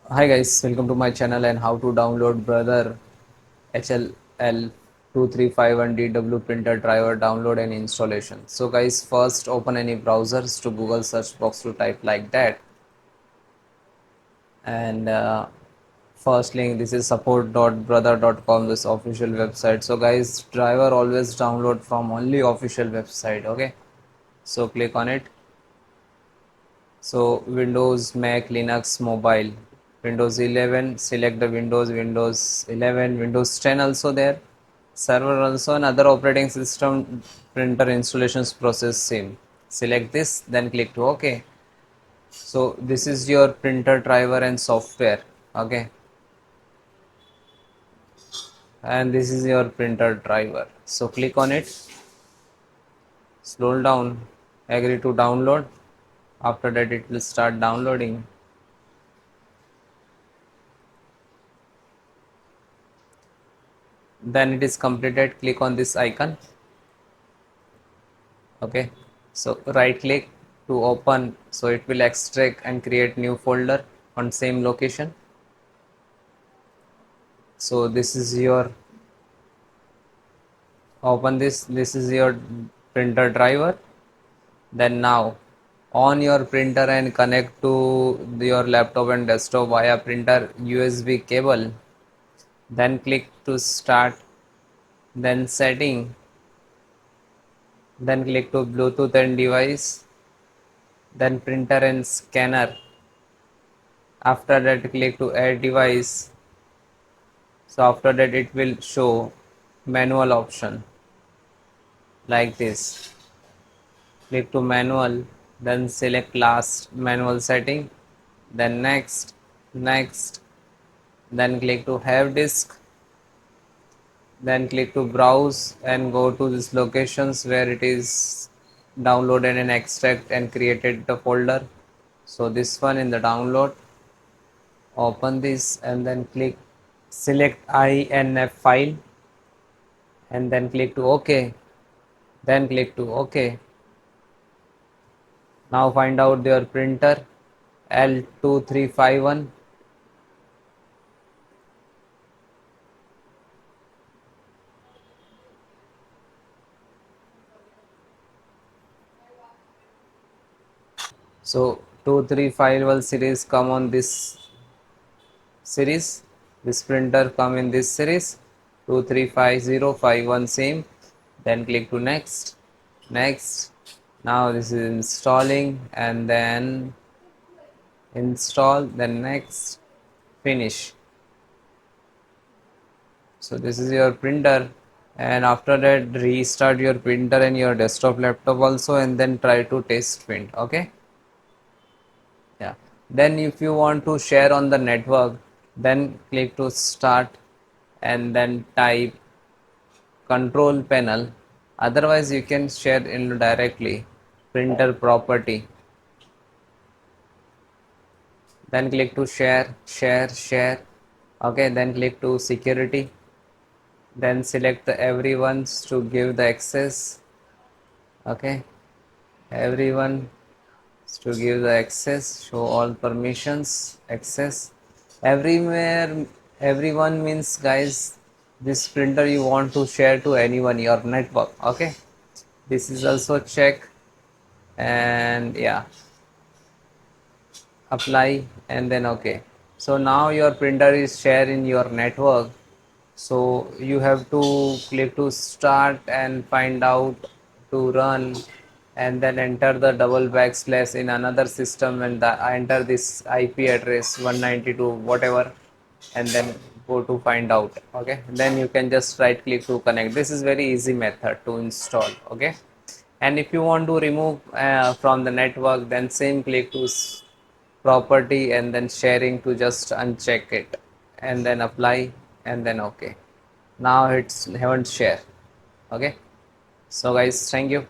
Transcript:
Hi guys, welcome to my channel and how to download brother HL-L2351DW printer driver download and installation. So guys, first open any browsers to Google search box to type like that, and first link, this is support.brother.com, this official website. So guys, driver always download from only official website. Okay, so click on it. So Windows, Mac, Linux, mobile, Windows 11, select the Windows 11, Windows 10 also there, server also, and other operating system printer installations process same. Select this, then click to OK. So this is your printer driver and software. Okay, and this is your printer driver. So click on it, scroll down, agree to download. After that it will start downloading. Then it is completed, click on this icon. Okay, so right click to open, so it will extract and create new folder on same location. So this is your, open this is your printer driver. Then now on your printer and connect to your laptop and desktop via printer USB cable. Then click to start, then setting, then click to Bluetooth and device, then printer and scanner. After that click to add device. So after that it will show manual option like this. Click to manual, then select last manual setting, then next, then click to have disk, then click to browse and go to these locations where it is downloaded and extract and created the folder. So this one in the download, open this and then click select INF file and then click to OK, then click to OK. Now find out your printer L2351. So 2351 series come on this series. This printer come in this series 235051 same. Then click to next. Now this is installing and then install, then next, finish. So this is your printer, and after that restart your printer and your desktop laptop also, and then try to test print. Okay, yeah. Then if you want to share on the network, then click to start and then type control panel. Otherwise you can share in directly printer property, then click to share. Okay, then click to security, then select the everyone's to give the access. Okay, everyone to give the access, show all permissions, access everywhere. Everyone means guys, this printer you want to share to anyone your network. Okay, this is also check, and yeah, apply and then okay. So now your printer is shared in your network. So you have to click to start and find out to run, and then enter the double backslash in another system, and enter this IP address 192 whatever, and then go to find out. Okay, then you can just right click to connect. This is very easy method to install. Okay, and if you want to remove from the network, then same click to property and then sharing to just uncheck it, and then apply and then okay. Now it's haven't share. Okay, so guys, thank you.